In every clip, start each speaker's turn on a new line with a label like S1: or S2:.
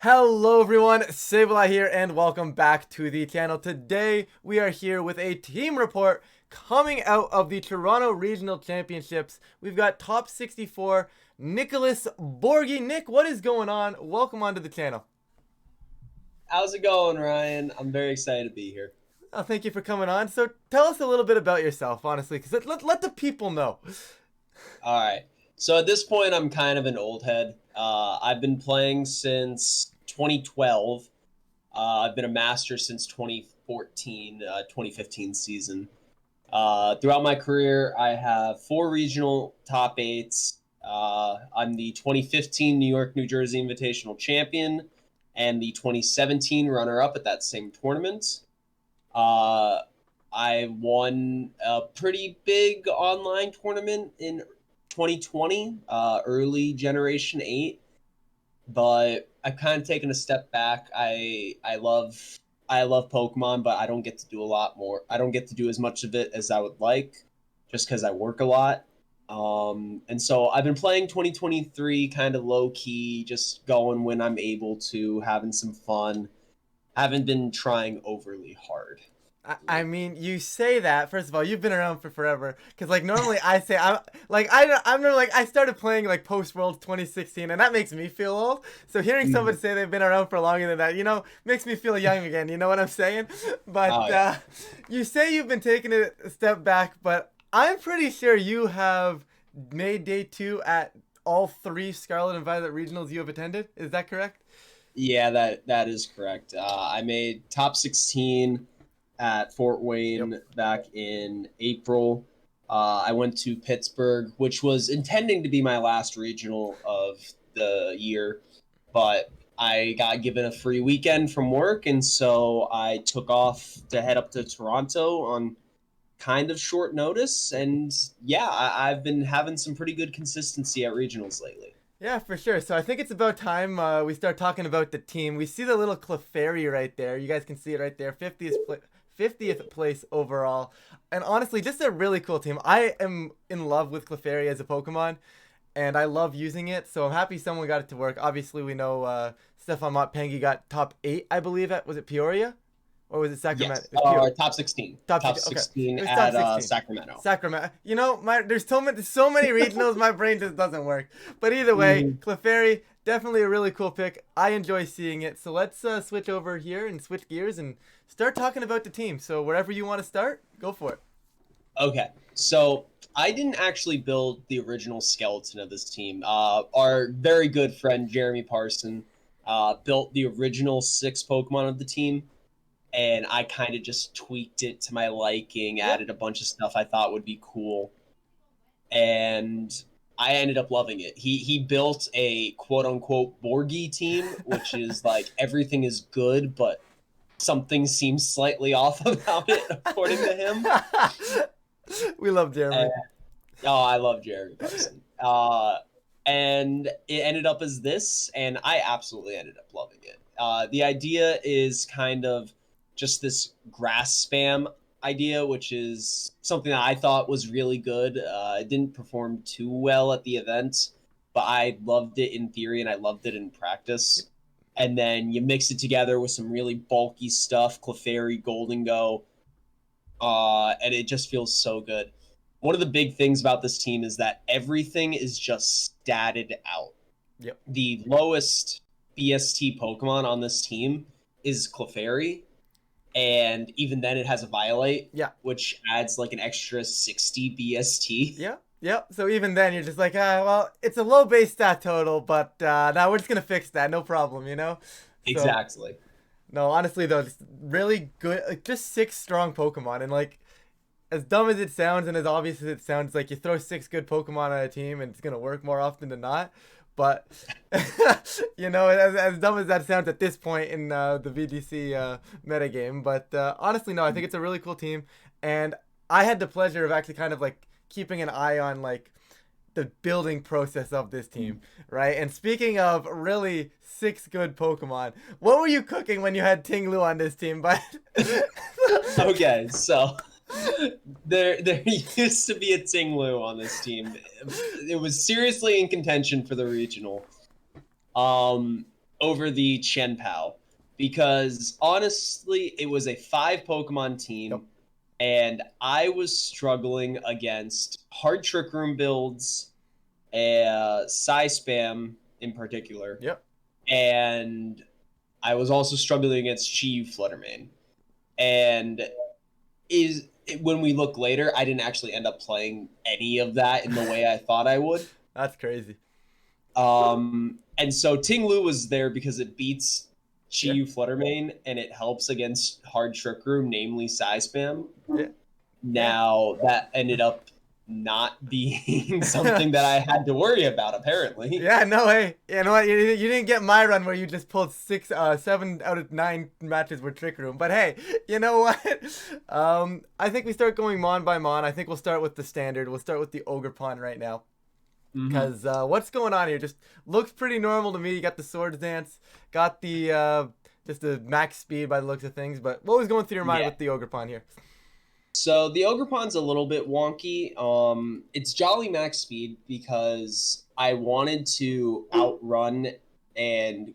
S1: Hello everyone, Sableye here and welcome back to the channel. Today we are here with a team report coming out of the Toronto Regional Championships. We've got top 64 Nicholas Borghi. Nick, what is going on? Welcome onto the channel.
S2: How's it going, Ryan? I'm very excited to be here.
S1: Oh, thank you for coming on. So tell us a little bit about yourself, honestly, because let the people know.
S2: All right. So at this point, I'm kind of an old head. I've been playing since 2012. I've been a master since 2014, 2015 season. Throughout my career, I have 4 regional top eights. I'm the 2015 New York, New Jersey Invitational champion and the 2017 runner-up at that same tournament. Uh, I won a pretty big online tournament in 2020, early Generation 8, but I've kind of taken a step back. I love Pokemon, but I don't get to do a lot more. I don't get to do as much of it as I would like, just because I work a lot. And so I've been playing 2023 kind of low key, just going when I'm able to, having some fun. Haven't been trying overly hard.
S1: I mean, you say that. First of all, you've been around for forever. Cause like normally I say I'm normally like I started playing like post World 2016, and that makes me feel old. So hearing somebody say they've been around for longer than that, makes me feel young again. You know what I'm saying? But
S2: Oh yeah.
S1: you say you've been taking it a step back, but I'm pretty sure you have made day two at all three Scarlet and Violet regionals you have attended. Is that correct?
S2: Yeah, that is correct. I made top 16 at Fort
S1: Yep.
S2: Wayne back in April. I went to Pittsburgh, which was intending to be my last regional of the year, but I got given a free weekend from work, and so I took off to head up to Toronto on kind of short notice. And yeah, I've been having some pretty good consistency at regionals lately.
S1: Yeah, for sure. So I think it's about time we start talking about the team. We see the little Clefairy right there. You guys can see it right there. 50th place overall. And honestly, just a really cool team. I am in love with Clefairy as a Pokemon, and I love using it. So I'm happy someone got it to work. Obviously, we know Stefan Motpengi got top 8, I believe, was it Peoria? Or was it Sacramento?
S2: Yes,
S1: It was Peoria.
S2: top 16,
S1: Top
S2: top
S1: 16. Okay.
S2: 16
S1: It was top
S2: at
S1: 16.
S2: Sacramento.
S1: Sacramento. There's so many regionals, my brain just doesn't work. But either way,
S2: Mhm.
S1: Clefairy, definitely a really cool pick. I enjoy seeing it. So let's switch over here and switch gears and start talking about the team. So wherever you want to start, go for it.
S2: Okay, so I didn't actually build the original skeleton of this team. Our very good friend Jeremy Parson built the original 6 Pokemon of the team, and I kind of just tweaked it to my liking,
S1: Yeah.
S2: added a bunch of stuff I thought would be cool, and I ended up loving it. He built a quote unquote Borgi team, which is like everything is good, but something seems slightly off about it, according to him.
S1: We love
S2: And,
S1: Jeremy.
S2: oh, I love Jeremy Parson. And it ended up as this, and I absolutely ended up loving it. The idea is kind of just this grass spam idea, which is something that I thought was really good. It didn't perform too well at the event, but I loved it in theory and I loved it in practice. And then you mix it together with some really bulky stuff, Clefairy, Golden Go, and it just feels so good. One of the big things about this team is that everything is just statted out.
S1: Yep.
S2: The lowest BST Pokemon on this team is Clefairy, and even then it has a Violate,
S1: Yeah.
S2: which adds like an extra 60 BST.
S1: Yeah. Yep. So even then, you're just like, well, it's a low base stat total, but now we're just gonna fix that, no problem. So
S2: Exactly.
S1: no, honestly though, just really good, like just 6 strong Pokemon, and like as dumb as it sounds and as obvious as it sounds, like you throw 6 good Pokemon on a team and it's gonna work more often than not. But as dumb as that sounds at this point in the VGC metagame, but honestly, no, I think it's a really cool team, and I had the pleasure of actually kind of like keeping an eye on like the building process of this team, right? And speaking of really 6 good Pokemon, what were you cooking when you had Tinglu on this team? But
S2: Okay, so there used to be a Tinglu on this team. It was seriously in contention for the regional. Um, over the Chien-Pao because honestly, it was a 5 Pokemon team.
S1: Yep.
S2: And I was struggling against hard Trick Room builds, Psy Spam in particular.
S1: Yep.
S2: And I was also struggling against Chi Fluttermane. And when we look later, I didn't actually end up playing any of that in the way I thought I would.
S1: That's crazy.
S2: And so Ting Lu was there because it beats Chi Fluttermane and it helps against hard Trick Room, namely Psy Spam.
S1: Yeah.
S2: Now that ended up not being something that I had to worry about, apparently.
S1: Yeah, no, hey, you know what? You didn't get my run where you just pulled 7 out of 9 matches were Trick Room. But hey, you know what? I think we start going Mon by Mon. I think we'll start with the standard. We'll start with the Ogerpon right now. Because what's going on here just looks pretty normal to me. You got the Swords Dance, got the just the max speed by the looks of things. But what was going through your mind with the Ogerpon here?
S2: So the Ogerpon's a little bit wonky. It's Jolly max speed because I wanted to outrun and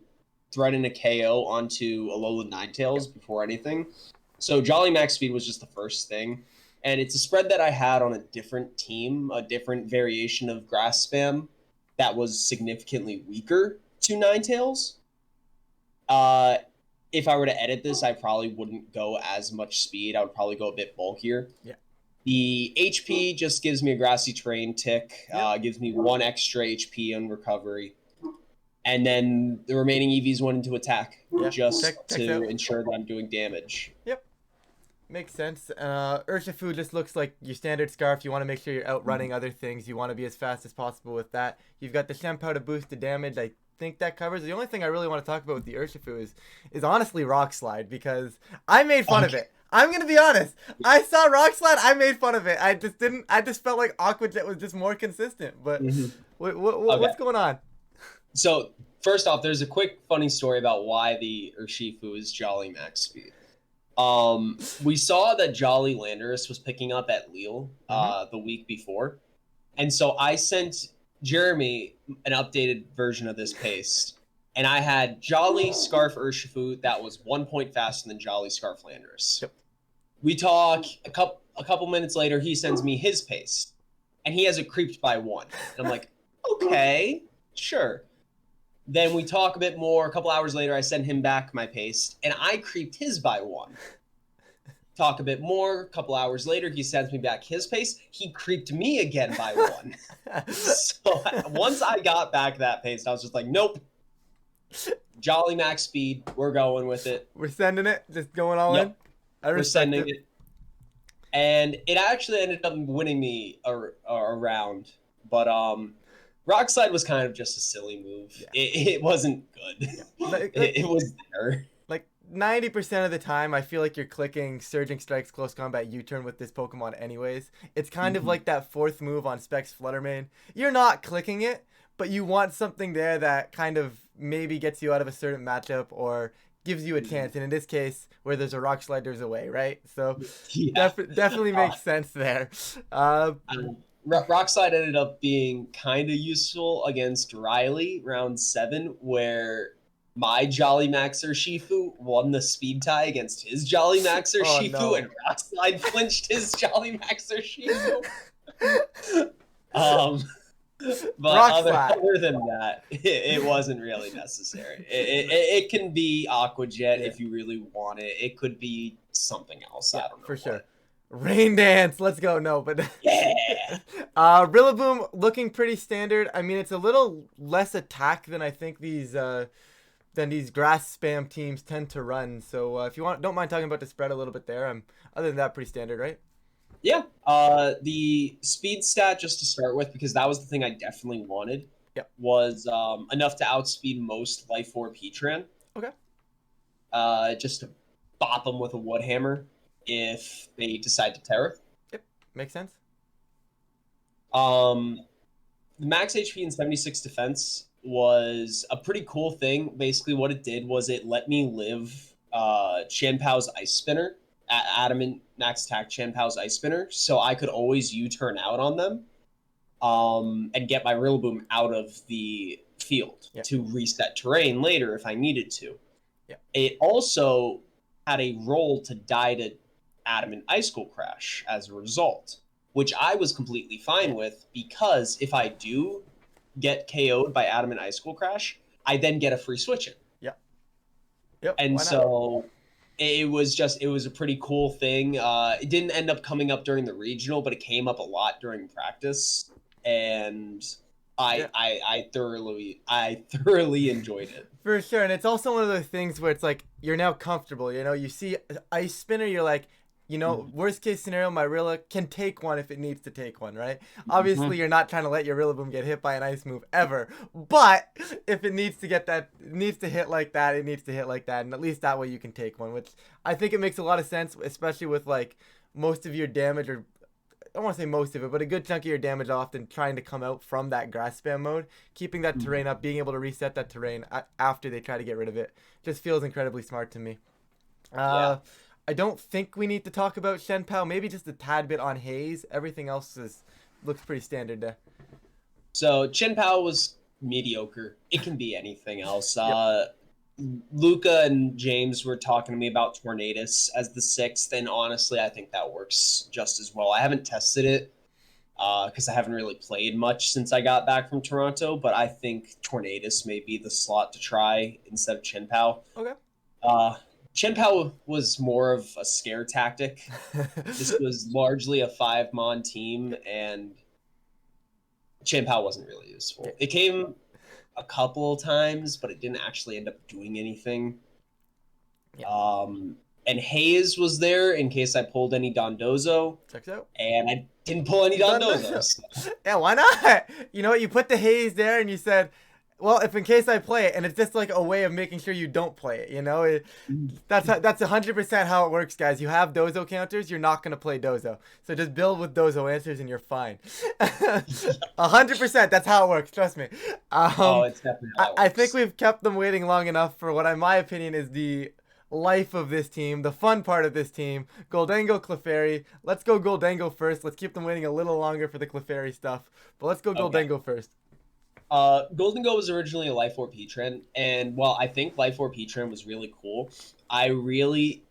S2: threaten a KO onto Alolan Ninetales before anything. So Jolly max speed was just the first thing. And it's a spread that I had on a different team, a different variation of Grass Spam that was significantly weaker to Ninetales. If I were to edit this, I probably wouldn't go as much speed. I would probably go a bit bulkier.
S1: Yeah.
S2: The HP just gives me a Grassy Terrain tick, gives me 1 extra HP on recovery. And then the remaining EVs went into attack just to ensure that I'm doing damage.
S1: Yep. Makes sense. Urshifu just looks like your standard Scarf. You want to make sure you're outrunning other things. You want to be as fast as possible with that. You've got the Chien-Pao to boost the damage. I think that covers. The only thing I really want to talk about with the Urshifu is honestly Rock Slide, because I made fun of it. I'm going to be honest. I saw Rock Slide. I made fun of it. I just felt like Aqua Jet was just more consistent. But what's going on?
S2: So first off, there's a quick funny story about why the Urshifu is Jolly max speed. We saw that Jolly Landorus was picking up at Lille the week before. And so I sent Jeremy an updated version of this paste. And I had Jolly Scarf Urshifu that was 1 point faster than Jolly Scarf Landorus.
S1: Yep.
S2: We talk a couple minutes later, he sends me his paste. And he has it creeped by 1. And I'm like, okay, sure. Then we talk a bit more. A couple hours later, I send him back my paste, and I creeped his by 1. Talk a bit more. A couple hours later, he sends me back his paste. He creeped me again by 1. So once I got back that paste, I was just like, nope. Jolly max speed. We're going with it.
S1: We're sending it. Just going all in.
S2: We're sending it. And it actually ended up winning me a round. But Rock Slide was kind of just a silly move. Yeah. It wasn't good. It was there. Like
S1: 90% of the time, I feel like you're clicking Surging Strikes Close Combat U-Turn with this Pokemon anyways. It's kind of like that 4th move on Specs Fluttermane. You're not clicking it, but you want something there that kind of maybe gets you out of a certain matchup or gives you a chance. And in this case, where there's a Rock Slide, there's a way, right? So definitely makes sense there.
S2: Rock Slide ended up being kind of useful against Riley round 7, where my Jolly Maxer Shifu won the speed tie against his Jolly Maxer Shifu, and Rock Slide flinched his Jolly Maxer Shifu. But other than that, it wasn't really necessary. It can be Aqua Jet if you really want it. It could be something else. I don't know.
S1: For sure. Rain Dance, let's go. No, but Rillaboom looking pretty standard. I mean, it's a little less attack than I think these grass spam teams tend to run. So if you don't mind talking about the spread a little bit there. Other than that, pretty standard, right?
S2: Yeah. The speed stat, just to start with, because that was the thing I definitely wanted. Was enough to outspeed most Life Orb Heatran.
S1: Okay.
S2: Just to bop them with a Wood Hammer if they decide to Terra.
S1: Yep, makes sense.
S2: The max HP and 76 defense was a pretty cool thing. Basically, what it did was it let me live Chien-Pao's Ice Spinner, Adamant max attack Chien-Pao's Ice Spinner, so I could always U-turn out on them and get my Rillaboom out of the field
S1: Yeah.
S2: to reset terrain later if I needed to.
S1: Yeah.
S2: It also had a role to die to Adamant Icicle Crash as a result, which I was completely fine with, because if I do get KO'd by Adamant Icicle Crash, I then get a free switch in.
S1: Yep.
S2: And
S1: Why not?
S2: so it was a pretty cool thing. It didn't end up coming up during the regional, but it came up a lot during practice, and I thoroughly enjoyed it.
S1: For sure, and it's also one of those things where it's like you're now comfortable. You know, you see Ice Spinner, you're like, you know, worst case scenario, my Rilla can take one if it needs to take one, right? Obviously, you're not trying to let your Rillaboom get hit by an ice move ever, but if it needs to get that, it needs to hit like that, it needs to hit like that, and at least that way you can take one, which I think it makes a lot of sense, especially with like most of your damage, or I don't want to say most of it, but a good chunk of your damage often trying to come out from that grass spam mode. Keeping that terrain up, being able to reset that terrain after they try to get rid of it, just feels incredibly smart to me. I don't think we need to talk about Shen Pao. Maybe just a tad bit on Haze. Everything else looks pretty standard there.
S2: So Shen Pao was mediocre. It can be anything else.
S1: Yep.
S2: Luca and James were talking to me about Tornadus as the 6th, and honestly, I think that works just as well. I haven't tested it because I haven't really played much since I got back from Toronto, but I think Tornadus may be the slot to try instead of Shen Pao.
S1: Okay.
S2: Shen Pao was more of a scare tactic. This was largely a 5-mon team, and Shen Pao wasn't really useful. It came a couple of times, but it didn't actually end up doing anything. Yeah. And Haze was there in case I pulled any Dondozo.
S1: Checks out.
S2: And I didn't pull any Dondozo. So.
S1: Yeah, why not? You know what? You put the Haze there and you said, well, if in case I play it, and it's just like a way of making sure you don't play it, you know? That's 100% how it works, guys. You have Dozo counters, you're not going to play Dozo. So just build with Dozo answers and you're fine. 100%, that's how it works, trust me.
S2: It's definitely how it works.
S1: I think we've kept them waiting long enough for what, in my opinion, is the life of this team, the fun part of this team. Goldango, Clefairy. Let's go Goldango first. Let's keep them waiting a little longer for the Clefairy stuff. But let's go Goldango first.
S2: Goldango was originally a Life Orb Heatran, and while I think Life Orb Heatran was really cool, I really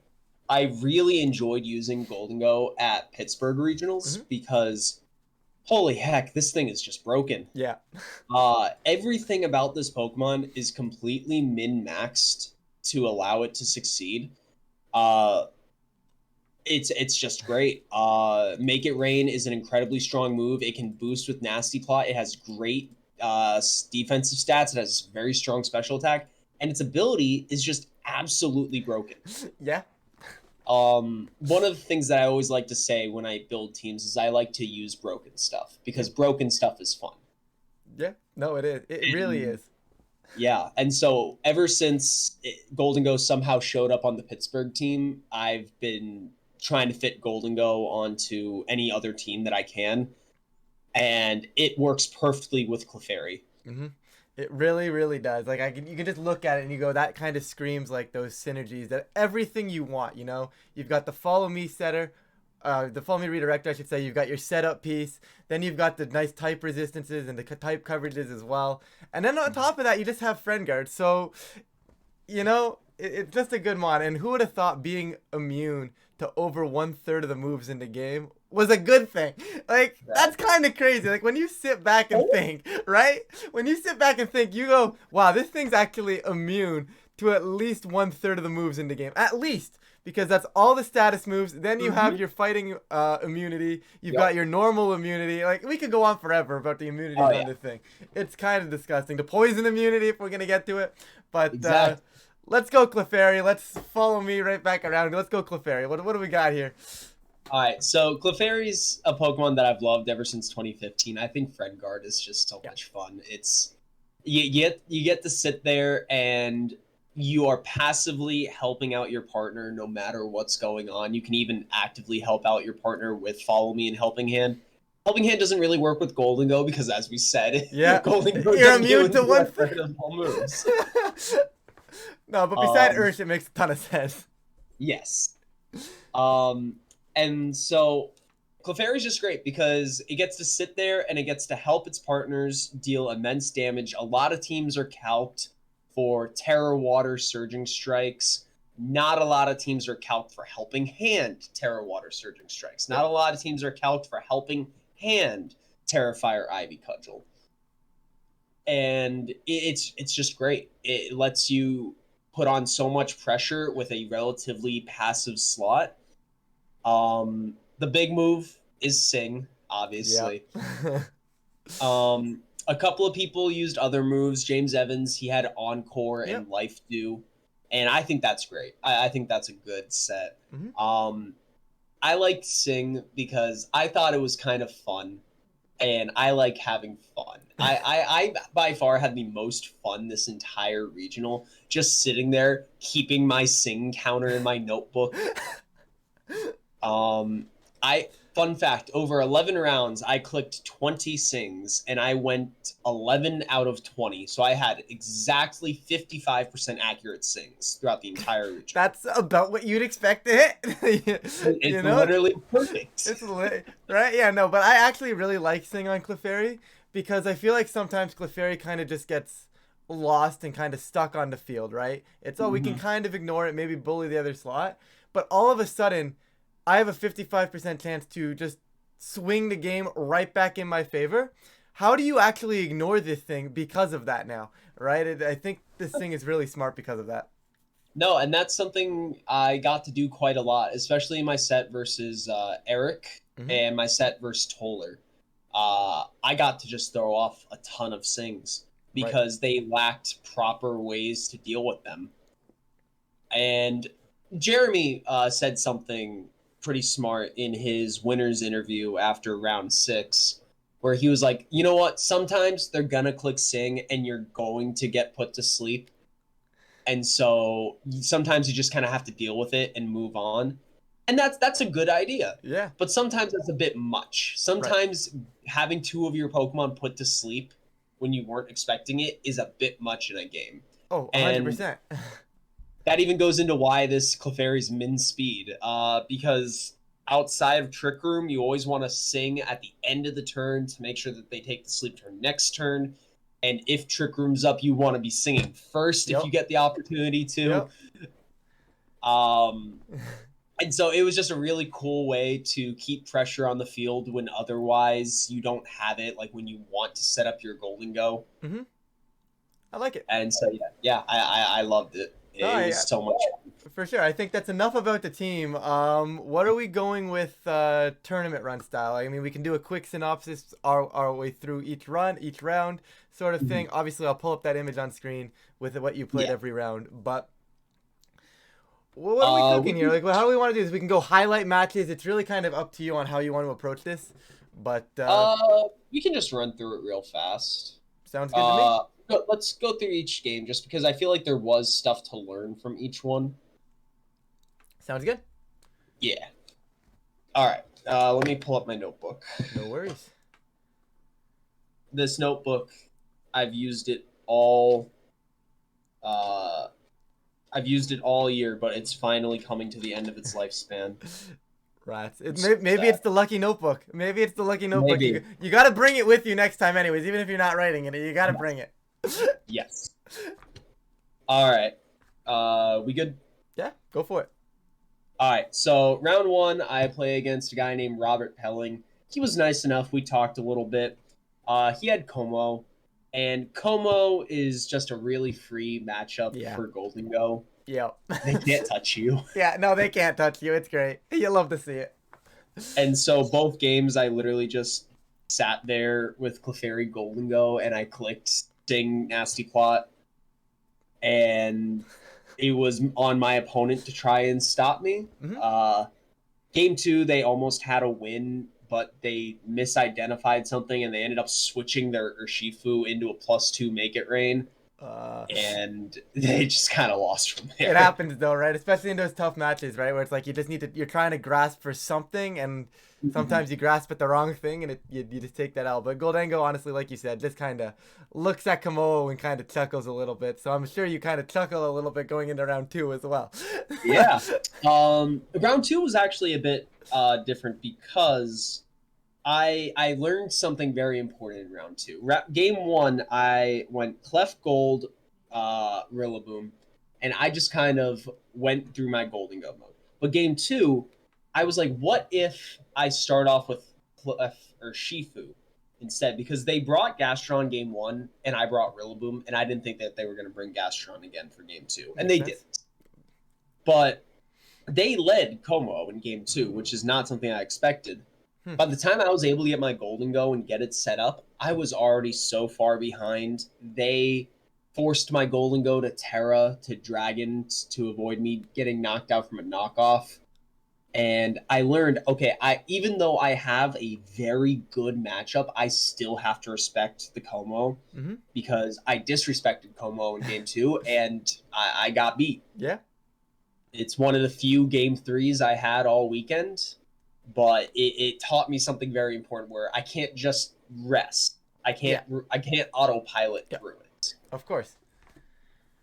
S2: enjoyed using Goldango at Pittsburgh Regionals because, holy heck, this thing is just broken.
S1: Yeah.
S2: Everything about this Pokemon is completely min-maxed to allow it to succeed. It's just great. Make It Rain is an incredibly strong move. It can boost with Nasty Plot. It has great defensive stats. It has very strong special attack, and its ability is just absolutely broken.
S1: Yeah.
S2: One of the things that I always like to say when I build teams is I like to use broken stuff because broken stuff is fun.
S1: Yeah, no, it is. It really is.
S2: Yeah, and so ever since Goldango somehow showed up on the Pittsburgh team, I've been trying to fit Goldango onto any other team that I can. And it works perfectly with Clefairy.
S1: It really, really does. Like you can just look at it and you go, that kind of screams like those synergies, that everything you want. You know, you've got the Follow Me setter, the Follow Me redirector, I should say. You've got your setup piece. Then you've got the nice type resistances and the type coverages as well. And then on top of that, you just have Friend Guard. So, you know, it's just a good mod. And who would have thought being immune to over 1/3 of the moves in the game was a good thing? Like, that's kind of crazy. Like, when you sit back and think, right? When you sit back and think, you go, wow, this thing's actually immune to at least 1/3 of the moves in the game. At least. Because that's all the status moves. Then you have your fighting immunity. You've got your normal immunity. Like, we could go on forever about the immunities on this thing. It's kind of disgusting. The poison immunity, if we're going to get to it. But let's go Clefairy. Let's follow me right back around. Let's go Clefairy. What do we got here?
S2: All right, so Clefairy's a Pokemon that I've loved ever since 2015. I think Friend Guard is just so much fun. It's you get to sit there and you are passively helping out your partner no matter what's going on. You can even actively help out your partner with Follow Me and Helping Hand. Helping Hand doesn't really work with Goldango because, as we said, Goldango
S1: you're immune to 1/3
S2: of all moves.
S1: No, but beside Ursh, it makes a ton of sense.
S2: Yes. And so Clefairy's just great because it gets to sit there and it gets to help its partners deal immense damage. A lot of teams are calced for Terror Water Surging Strikes. Not a lot of teams are calced for Helping Hand Terror Water Surging Strikes. Not a lot of teams are calced for Helping Hand Terrafire Ivy Cudgel. And it's just great. It lets you put on so much pressure with a relatively passive slot. The big move is Sing, obviously.
S1: Yep.
S2: A couple of people used other moves. James Evans, he had Encore and Life Dew, and I think that's great. I think that's a good set.
S1: Mm-hmm.
S2: I liked Sing because I thought it was kind of fun, and I like having fun. I by far had the most fun this entire regional, just sitting there keeping my Sing counter in my notebook. Fun fact, over 11 rounds, I clicked 20 Sings, and I went 11 out of 20. So I had exactly 55% accurate Sings throughout the entire region.
S1: That's about what you'd expect to hit.
S2: It's literally perfect.
S1: It's right? Yeah, no, but I actually really like Sing on Clefairy because I feel like sometimes Clefairy kind of just gets lost and kind of stuck on the field, right? It's, we can kind of ignore it, maybe bully the other slot. But all of a sudden, I have a 55% chance to just swing the game right back in my favor. How do you actually ignore this thing because of that now, right? I think this thing is really smart because of that.
S2: No, and that's something I got to do quite a lot, especially in my set versus Eric and my set versus Toller. I got to just throw off a ton of Sings because they lacked proper ways to deal with them. And Jeremy said something pretty smart in his winner's interview after round 6, where he was like, you know what, sometimes they're gonna click Sing and you're going to get put to sleep, and so sometimes you just kind of have to deal with it and move on, and that's a good idea.
S1: Yeah,
S2: but sometimes it's a bit much. Sometimes having 2 of your Pokemon put to sleep when you weren't expecting it is a bit much in a game.
S1: Oh, 100%.
S2: That even goes into why this Clefairy's min speed, because outside of Trick Room, you always want to Sing at the end of the turn to make sure that they take the sleep turn next turn. And if Trick Room's up, you want to be singing first if you get the opportunity to. And so it was just a really cool way to keep pressure on the field when otherwise you don't have it, like when you want to set up your Golden Go.
S1: I like it.
S2: And so, I loved it. It was so much fun.
S1: For sure. I think that's enough about the team. What are we going with tournament run style? I mean, we can do a quick synopsis our way through each round sort of thing. Obviously, I'll pull up that image on screen with what you played every round. But what are we cooking here? Like, how do we want to do this? We can go highlight matches. It's really kind of up to you on how you want to approach this. But
S2: we can just run through it real fast.
S1: Sounds good to me.
S2: Let's go through each game just because I feel like there was stuff to learn from each one.
S1: Sounds good.
S2: Yeah. All right. Let me pull up my notebook.
S1: No worries.
S2: This notebook, I've used it all. I've used it all year, but it's finally coming to the end of its lifespan.
S1: Rats. Maybe it's the lucky notebook. Maybe it's the lucky notebook. You got to bring it with you next time, anyways. Even if you're not writing it, you got to bring it.
S2: Yes. All right. We good?
S1: Yeah, go for it.
S2: All right. So round 1, I play against a guy named Robert Pelling. He was nice enough. We talked a little bit. He had Como, and Como is just a really free matchup for Golden Go.
S1: Yep.
S2: They can't touch you.
S1: Yeah, no, they can't touch you. It's great. You love to see it.
S2: And so both games, I literally just sat there with Clefairy Golden Go, and I clicked Sing Nasty Plot, and it was on my opponent to try and stop me. Game 2, they almost had a win, but they misidentified something, and they ended up switching their Urshifu into a +2 Make It Rain. and they just kind of lost from there.
S1: It happens though, right? Especially in those tough matches, right? Where it's like you just need to, you're trying to grasp for something, and sometimes you grasp at the wrong thing, and you just take that out. But Goldango, honestly, like you said, just kind of looks at Komodo and kind of chuckles a little bit. So I'm sure you kind of chuckle a little bit going into round 2 as well.
S2: Yeah. Round 2 was actually a bit different because I learned something very important in round 2. Game 1, I went Clef Gold, Rillaboom, and I just kind of went through my Goldango mode. But game 2, I was like, what if I start off with Clef or Shifu instead? Because they brought Gastron game 1, and I brought Rillaboom, and I didn't think that they were going to bring Gastron again for game 2, and they didn't. But they led Como in game 2, which is not something I expected. By the time I was able to get my Goldango and get it set up, I was already so far behind. They forced my Goldango to Terra, to Dragon, to avoid me getting knocked out from a knockoff. And I learned, okay, even though I have a very good matchup, I still have to respect the Como because I disrespected Como in game 2, and I got beat.
S1: Yeah. It's
S2: one of the few game 3s I had all weekend. But it taught me something very important where I can't just rest. I can't autopilot through it.
S1: Of course.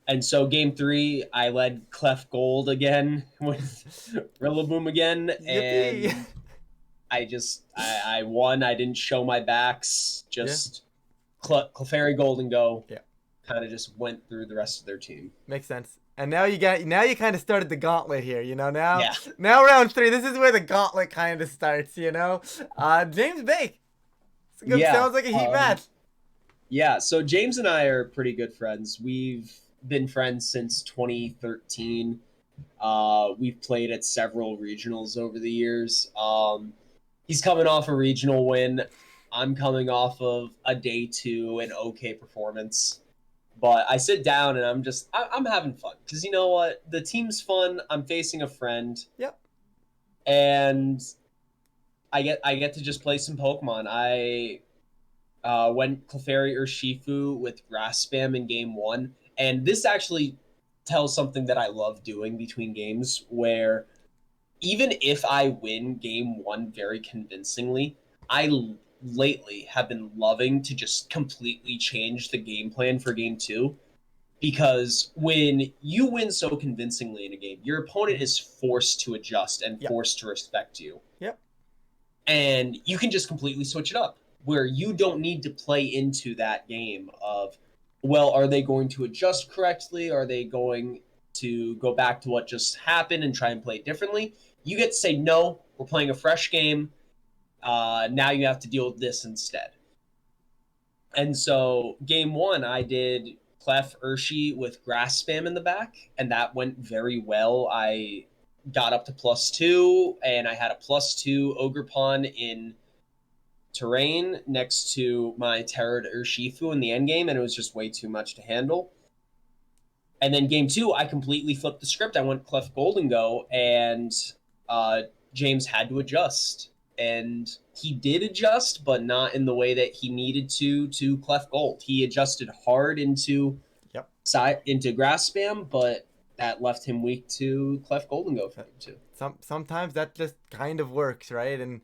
S2: And so game 3, I led Clef Gold again with Rillaboom again.
S1: Yippee.
S2: And I won. I didn't show my backs. Just Clefairy Goldango.
S1: Yeah.
S2: Kind of just went through the rest of their team.
S1: Makes sense. And now you kind of started the gauntlet here, now round 3, this is where the gauntlet kind of starts, James Bake. Sounds like a heat match.
S2: Yeah, so James and I are pretty good friends. We've been friends since 2013. We've played at several regionals over the years. He's coming off a regional win. I'm coming off of a day 2 and okay performance. But I sit down and I'm having fun because you know what? The team's fun. I'm facing a friend.
S1: Yep.
S2: And I get to just play some Pokemon. I went Clefairy or Shifu with Grass Spam in game 1. And this actually tells something that I love doing between games where even if I win game 1 very convincingly, I lately have been loving to just completely change the game plan for game 2 because when you win so convincingly in a game, your opponent is forced to adjust and forced to respect you.
S1: Yep.
S2: And you can just completely switch it up where you don't need to play into that game of, well, are they going to adjust correctly? Are they going to go back to what just happened and try and play differently? You get to say, no, we're playing a fresh game. Now you have to deal with this instead. And so game 1, I did Clef Urshi with Grass Spam in the back, and that went very well. I got up to +2, and I had a +2 Ogerpon in Terrain next to my Terra Urshifu in the endgame, and it was just way too much to handle. And then game 2, I completely flipped the script. I went Clef Goldango, and James had to adjust. And he did adjust, but not in the way that he needed to Clef Gold. He adjusted hard into Grass Spam, but that left him weak to Clef Goldango for him too.
S1: Sometimes that just kind of works, right? And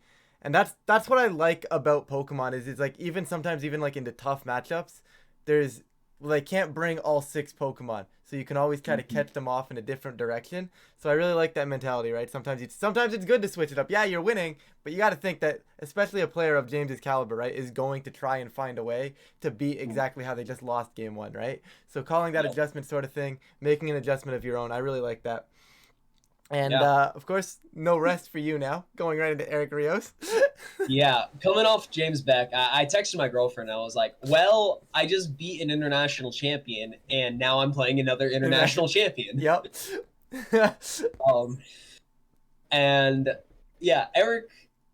S1: that's what I like about Pokemon is it's like sometimes even like into tough matchups, they can't bring all 6 Pokemon. So you can always try to catch them off in a different direction. So I really like that mentality, right? Sometimes it's good to switch it up. Yeah, you're winning, but you got to think that especially a player of James's caliber, right, is going to try and find a way to beat exactly how they just lost game 1, right? So calling that adjustment sort of thing, making an adjustment of your own, I really like that. And of course, no rest for you now. Going right into Eric Rios.
S2: Yeah, coming off James Beck, I texted my girlfriend. I was like, well, I just beat an international champion, and now I'm playing another international champion.
S1: Yep.
S2: And yeah, Eric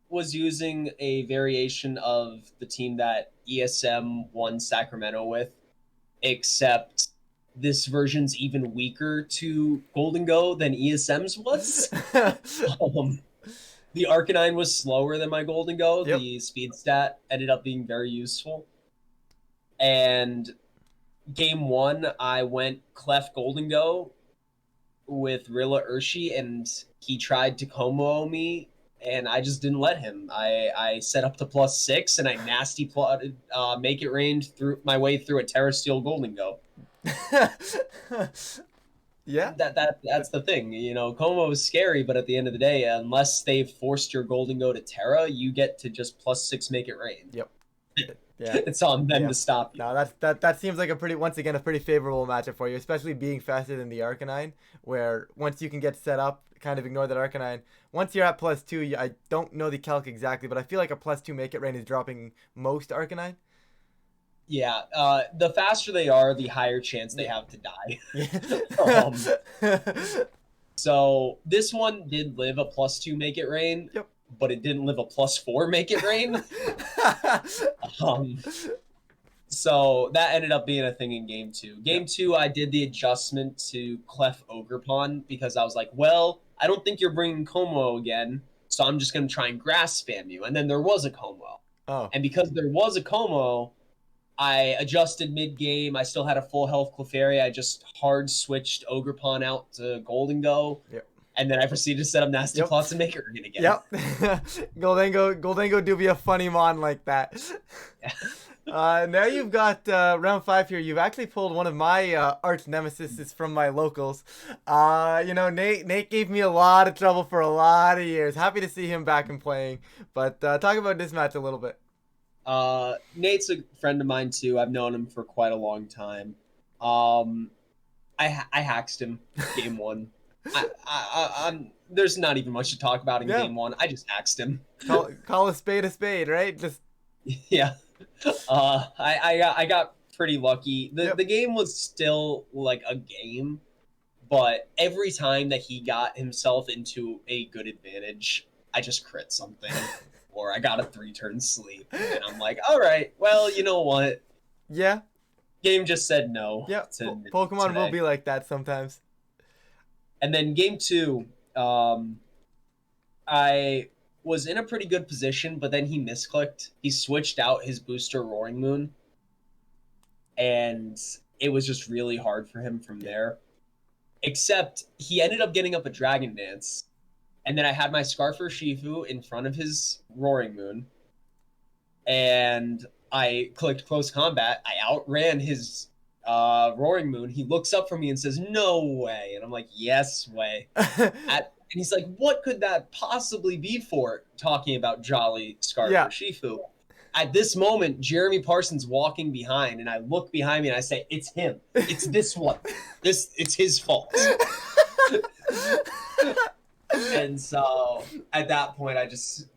S2: was using a variation of the team that ESM won Sacramento with, except this version's even weaker to Goldango than ESM's was. The Arcanine was slower than my Goldango. Yep. The speed stat ended up being very useful. And game one, I went Clef Golden Go with Rilla Urshi, and he tried to Como me, and I just didn't let him. I set up to +6, and I nasty plotted make it rain through my way through a Terra Steel Golden Go.
S1: Yeah.
S2: That's the thing, Como is scary, but at the end of the day, unless they've forced your Golden Go to Terra, you get to just +6 make it rain.
S1: Yep. Yeah.
S2: It's on them to stop you.
S1: No, that seems like a pretty favorable matchup for you, especially being faster than the Arcanine, where once you can get set up, kind of ignore that Arcanine. Once you're at +2, I don't know the calc exactly, but I feel like a +2 make it rain is dropping most Arcanine.
S2: Yeah, the faster they are, the higher chance they have to die. So this one did live a +2 make it rain.
S1: Yep.
S2: But it didn't live a +4 make it rain. So that ended up being a thing in game two. Game two, I did the adjustment to Clef Ogerpon because I was like, well, I don't think you're bringing Como again, so I'm just going to try and grass spam you. And then there was a Como.
S1: Oh.
S2: And because there was a Como, I adjusted mid-game. I still had a full health Clefairy. I just hard switched Ogerpon out to Golden Go.
S1: Yep.
S2: And then I proceeded to set up Nasty Plots and make it rain again.
S1: Yep. Goldengo do be a funny mon like that. Now you've got round 5 here. You've actually pulled one of my arch nemesis from my locals. Nate gave me a lot of trouble for a lot of years. Happy to see him back and playing. But talk about this match a little bit.
S2: Nate's a friend of mine too. I've known him for quite a long time. I hacked him game one. There's not even much to talk about in game one. I just axed him.
S1: Call a spade, right? Just
S2: yeah. I got pretty lucky. The game was still like a game, but every time that he got himself into a good advantage, I just crit something, or I got a 3-turn sleep, and I'm like, all right, well, you know what?
S1: Yeah.
S2: Game just said no.
S1: Yeah. Pokemon will be like that sometimes.
S2: And then game two, I was in a pretty good position, but then he misclicked. He switched out his booster Roaring Moon, and it was just really hard for him from there. Except he ended up getting up a Dragon Dance, and then I had my Scarfer Shifu in front of his Roaring Moon, and I clicked Close Combat. I outran his Roaring Moon. He looks up from me and says, "No way," and I'm like, "Yes way." And he's like, "What could that possibly be for?" Talking about Jolly Scarfer Shifu. At this moment, Jeremy Parsons walking behind, and I look behind me and I say, "It's him. It's this one. It's his fault." And so at that point,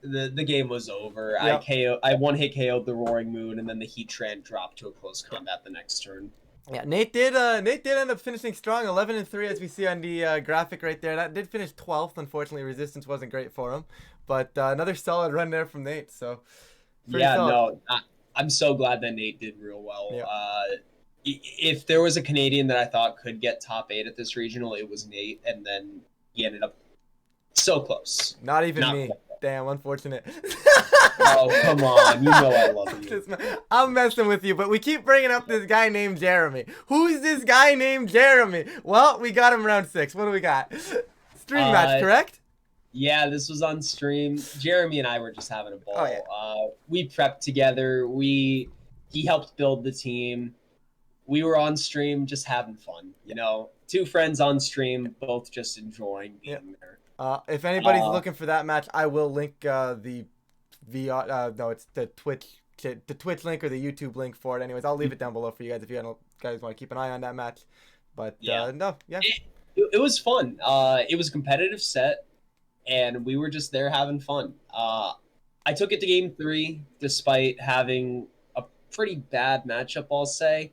S2: the game was over. Yep. I one hit KO'd the Roaring Moon, and then the Heat Trend dropped to a close combat the next turn.
S1: Yeah, Nate did end up finishing strong, 11-3 as we see on the graphic right there. That did finish 12th. Unfortunately, resistance wasn't great for him, but another solid run there from Nate. So
S2: I'm so glad that Nate did real well.
S1: Yeah.
S2: If there was a Canadian that I thought could get top 8 at this regional, it was Nate, and then he ended up so close.
S1: Not even me. Damn, unfortunate.
S2: Oh, come on. You know I love you.
S1: I'm messing with you, but we keep bringing up this guy named Jeremy. Who's this guy named Jeremy? Well, we got him round 6. What do we got? Stream match, correct?
S2: Yeah, this was on stream. Jeremy and I were just having a ball.
S1: Oh, yeah.
S2: We prepped together. He helped build the team. We were on stream just having fun. 2 friends on stream, both just enjoying being there.
S1: If anybody's looking for that match, I will link it's the Twitch link or the YouTube link for it. Anyways, I'll leave it down below for you guys if you guys want to keep an eye on that match. But
S2: it was fun. It was a competitive set, and we were just there having fun. I took it to game 3 despite having a pretty bad matchup, I'll say.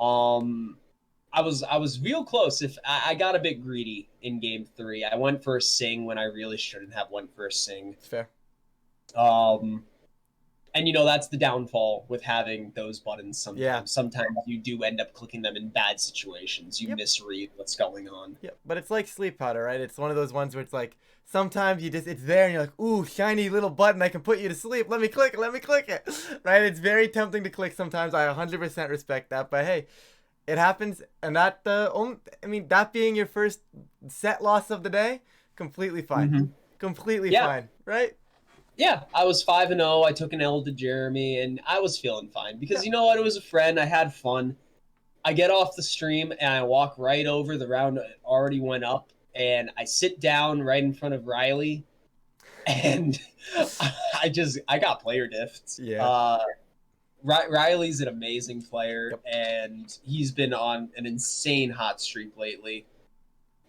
S2: I was real close. If I got a bit greedy in game 3, I went for a Sing when I really shouldn't have went for a Sing.
S1: It's fair.
S2: And that's the downfall with having those buttons sometimes.
S1: Yeah.
S2: Sometimes you do end up clicking them in bad situations. You
S1: Yep.
S2: misread what's going on.
S1: Yeah, but it's like sleep powder, right? It's one of those ones where it's like sometimes it's there and you're like, ooh, shiny little button, I can put you to sleep. Let me click it, right? It's very tempting to click sometimes. I 100% respect that, but hey, it happens, and that being your first set loss of the day, completely fine, completely
S2: Yeah.
S1: fine, right?
S2: Yeah, I was 5-0. I took an L to Jeremy, and I was feeling fine because
S1: Yeah.
S2: you know what? It was a friend. I had fun. I get off the stream and I walk right over. The round already went up, and I sit down right in front of Riley, and I got player diffed.
S1: Yeah.
S2: Riley's an amazing player,
S1: Yep.
S2: and he's been on an insane hot streak lately.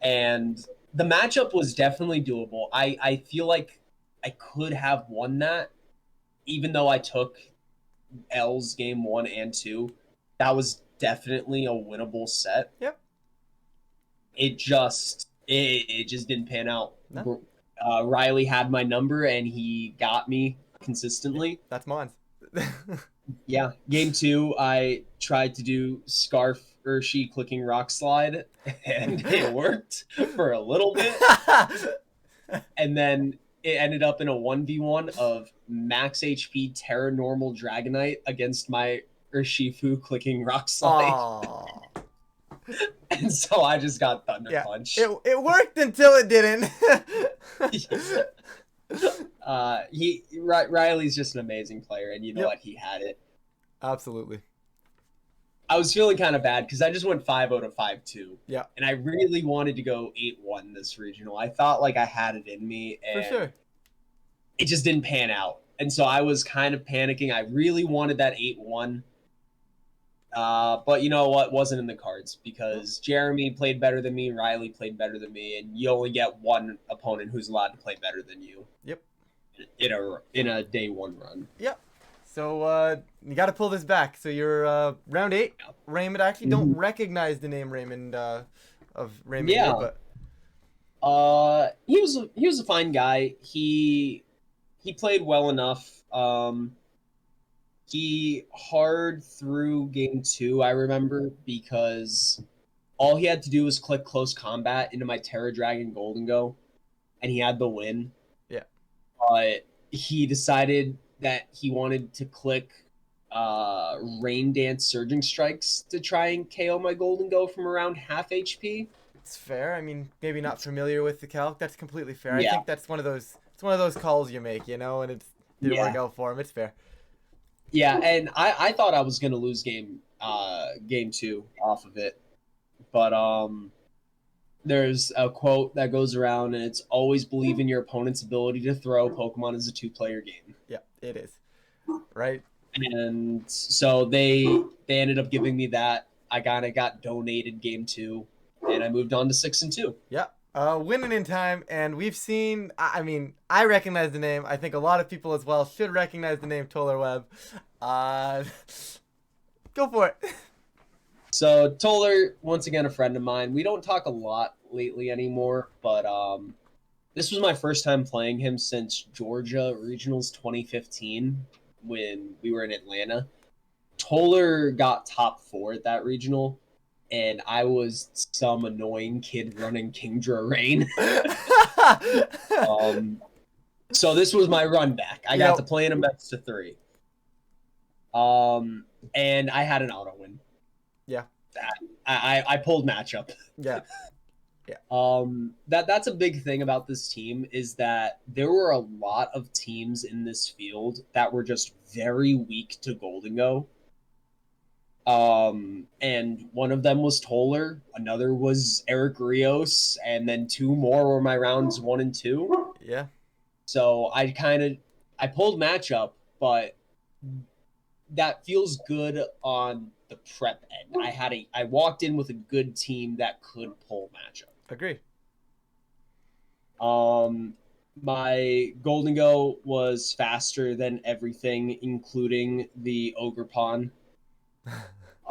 S2: And the matchup was definitely doable. I feel like I could have won that, even though I took L's game 1 and 2. That was definitely a winnable set.
S1: Yep.
S2: It just didn't pan out.
S1: No.
S2: Riley had my number and he got me consistently.
S1: That's mine.
S2: Yeah. Game 2, I tried to do Scarf Urshi clicking rock slide, and it worked for a little bit. And then it ended up in a 1v1 of max HP Terra Normal Dragonite against my Urshifu clicking rock slide. And so I just got Thunder Punch.
S1: It worked until it didn't.
S2: Riley's just an amazing player, and you know what? He had it.
S1: Absolutely.
S2: I was feeling kind of bad because I just went 5-0 to 5-2.
S1: Yeah.
S2: And I really wanted to go 8-1 this regional. I thought like I had it in me, and
S1: for sure.
S2: It just didn't pan out. And so I was kind of panicking. I really wanted that 8-1. But you know what? Wasn't in the cards because Jeremy played better than me, Riley played better than me, and you only get one opponent who's allowed to play better than you.
S1: Yep.
S2: In a day 1 run.
S1: Yep. So you got to pull this back. So you're round 8. Raymond, I actually don't recognize the name Raymond of Raymond.
S2: Yeah.
S1: Here, but
S2: he was a fine guy. He played well enough. He hard through game 2, I remember, because all he had to do was click close combat into my Terra Dragon Golden Go, and he had the win.
S1: Yeah.
S2: But he decided that he wanted to click Rain Dance Surging Strikes to try and KO my Golden Go from around half HP.
S1: It's fair. I mean, maybe not familiar with the calc. That's completely fair.
S2: Yeah.
S1: I think that's one of those calls you make, and it didn't work out for him. It's fair.
S2: Yeah, and I thought I was gonna lose game 2 off of it, but there's a quote that goes around, and it's always believe in your opponent's ability to throw. Pokemon is a 2-player game.
S1: Yeah, it is. Right.
S2: And so they ended up giving me that. I kind of got donated game 2, and I moved on to 6-2.
S1: Yeah. Winning in time, and we've seen. I mean, I recognize the name. I think a lot of people as well should recognize the name Toller Webb. Go for it.
S2: So Toller, once again, a friend of mine. We don't talk a lot lately anymore, but this was my first time playing him since Georgia Regionals 2015 when we were in Atlanta. Toller got top 4 at that regional, and I was some annoying kid running Kingdra Rain. So this was my run back. I got to play in a best of 3. And I had an auto win.
S1: Yeah.
S2: I pulled matchup.
S1: Yeah. Yeah.
S2: That's a big thing about this team is that there were a lot of teams in this field that were just very weak to Golden Go. And one of them was Toller, another was Eric Rios, and then 2 more were my rounds 1 and 2.
S1: Yeah.
S2: So I pulled matchup, but that feels good on the prep end. I walked in with a good team that could pull matchup.
S1: Agreed.
S2: My Golden Go was faster than everything, including the Ogre Pawn.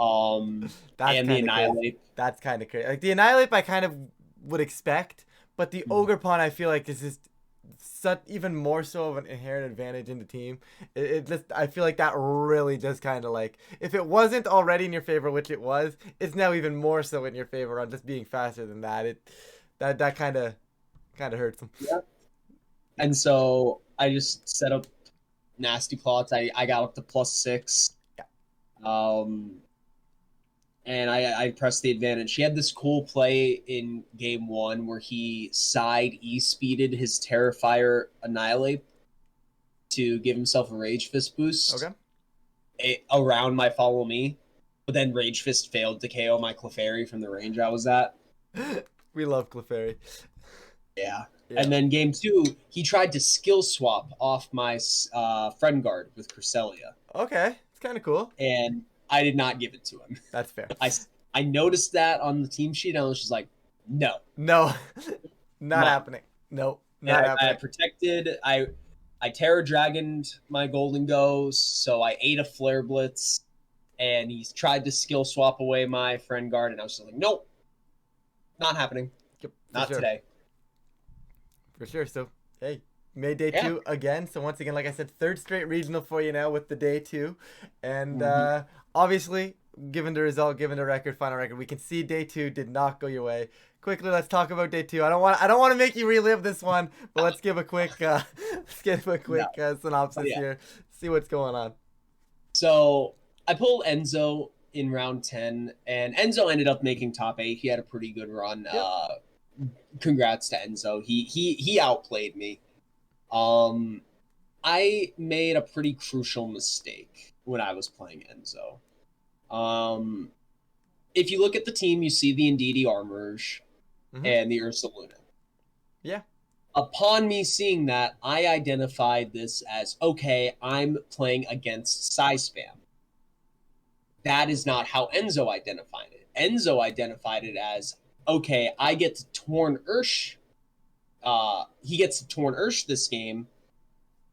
S2: And the Annihilate.
S1: That's kind of crazy. Like the Annihilate, I kind of would expect, but the Ogre Pawn, I feel like is just such even more so of an inherent advantage in the team. It just I feel like that really just kind of like if it wasn't already in your favor, which it was, it's now even more so in your favor on just being faster than that. That kind of hurts them.
S2: Yeah. And so I just set up nasty plots. I got up to +6.
S1: Yeah.
S2: And I pressed the advantage. He had this cool play in game 1 where he side E-speeded his Terrifier Annihilate to give himself a Rage Fist boost.
S1: Okay.
S2: Around my Follow Me. But then Rage Fist failed to KO my Clefairy from the range I was at.
S1: We love Clefairy.
S2: Yeah. And then game 2, he tried to skill swap off my Friend Guard with Cresselia.
S1: Okay. It's kind of cool.
S2: And I did not give it to him.
S1: That's fair.
S2: I noticed that on the team sheet. And I was just like, no.
S1: Not happening. Nope. Not happening.
S2: I protected. I Terra Dragoned my Golden Ghost, so I ate a Flare Blitz, and he tried to skill swap away my Friend Guard, and I was just like, nope. Not happening.
S1: Yep,
S2: not today.
S1: For sure. So, hey, made day 2 again. So, once again, like I said, 3rd straight regional for you now with the day 2. And obviously, given the result, given the record, final record, we can see day 2 did not go your way. Quickly, let's talk about day 2. I don't want to make you relive this one, but let's give a quick synopsis here. See what's going on.
S2: So, I pulled Enzo in round 10, and Enzo ended up making top 8. He had a pretty good run. Yep. Congrats to Enzo. He outplayed me. I made a pretty crucial mistake when I was playing Enzo. If you look at the team, you see the Indeedee Armorge and the Ursaluna.
S1: Yeah.
S2: Upon me seeing that, I identified this as, okay, I'm playing against Psy-Spam. That is not how Enzo identified it. Enzo identified it as, okay, I get to Torn Ursh. He gets to Torn Ursh this game,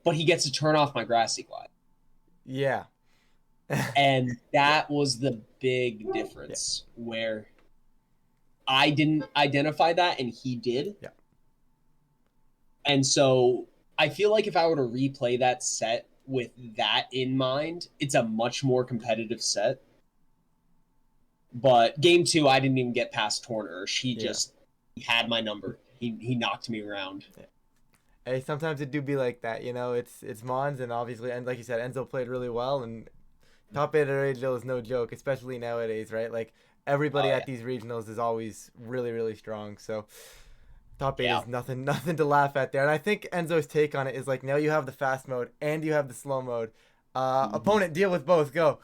S2: but he gets to turn off my Grassy Glide.
S1: Yeah.
S2: And that was the big difference where I didn't identify that and he did.
S1: Yeah.
S2: And so I feel like if I were to replay that set with that in mind, it's a much more competitive set. But game 2, I didn't even get past Torn Ursh. He had my number. He knocked me around.
S1: Yeah. Hey, sometimes it do be like that, you know. It's Mons, and obviously, and like you said, Enzo played really well, and top 8 at regional is no joke, especially nowadays, right? Like everybody at these regionals is always really, really strong. So top 8 is nothing to laugh at there. And I think Enzo's take on it is like, now you have the fast mode and you have the slow mode. Opponent, deal with both. Go,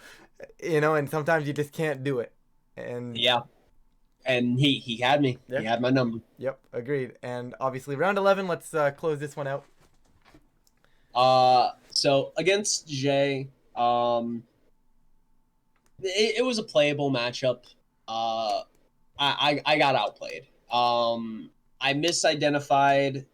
S1: you know. And sometimes you just can't do it. And
S2: and he had me. He had my number.
S1: Yep, agreed. And obviously, round 11. Let's close this one out.
S2: So against Jay, it was a playable matchup. I got outplayed. I misidentified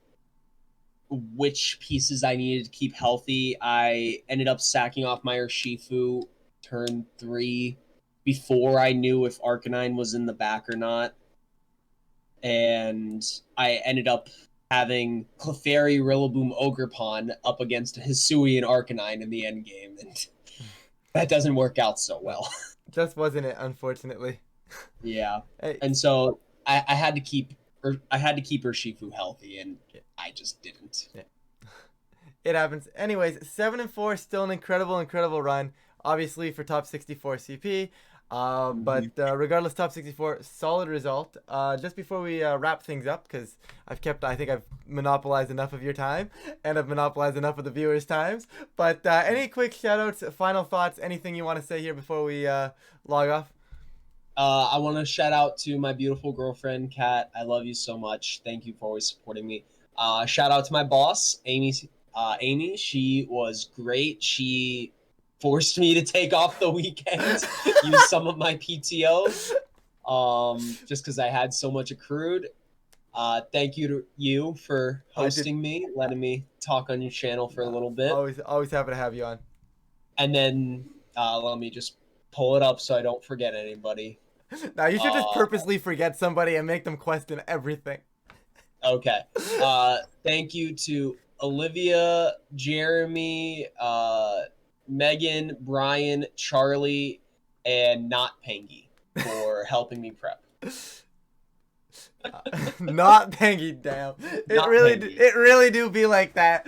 S2: which pieces I needed to keep healthy. I ended up sacking off my Urshifu turn 3 before I knew if Arcanine was in the back or not. And I ended up having Clefairy, Rillaboom, Ogerpon up against a Hisui and Arcanine in the end game, and that doesn't work out so well.
S1: Just wasn't it, unfortunately.
S2: Yeah. Hey. And so I had to keep Urshifu healthy, and I just didn't.
S1: Yeah. It happens. Anyways, 7-4, still an incredible run. Obviously for top 64 CP. But regardless, top 64, solid result. Just before we wrap things up, because I think I've monopolized enough of your time, and I've monopolized enough of the viewers' times. But any quick shout-outs, final thoughts, anything you want to say here before we log off?
S2: I want to shout out to my beautiful girlfriend, Kat. I love you so much. Thank you for always supporting me. Shout out to my boss, Amy. She was great. She forced me to take off the weekend, use some of my PTO, just because I had so much accrued. Thank you to you for hosting me, letting me talk on your channel for a little bit.
S1: Always happy to have you on.
S2: And then let me just pull it up so I don't forget anybody.
S1: Now you should just purposely forget somebody and make them question everything.
S2: Okay. Thank you to Olivia, Jeremy, Megan, Brian, Charlie, and not Pengy for helping me prep.
S1: Not Pengy, damn.
S2: Not Pengy.
S1: It really do be like that.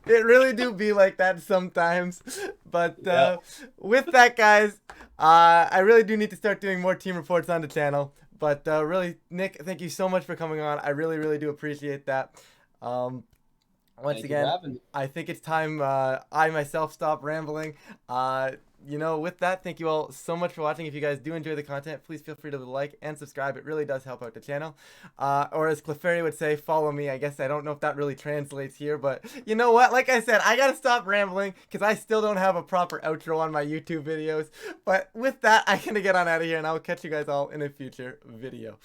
S1: It really do be like that sometimes. But
S2: Yep.
S1: with that, guys, I really do need to start doing more team reports on the channel. But really, Nick, thank you so much for coming on. I really, really do appreciate that. Once
S2: Thank you for
S1: again,
S2: having me.
S1: I think it's time I myself stop rambling. You know, with that, thank you all so much for watching. If you guys do enjoy the content, please feel free to like and subscribe. It really does help out the channel. Or as Clefairy would say, follow me. I guess I don't know if that really translates here, but you know what? Like I said, I gotta stop rambling because I still don't have a proper outro on my YouTube videos. But with that, I'm gonna get on out of here, and I'll catch you guys all in a future video.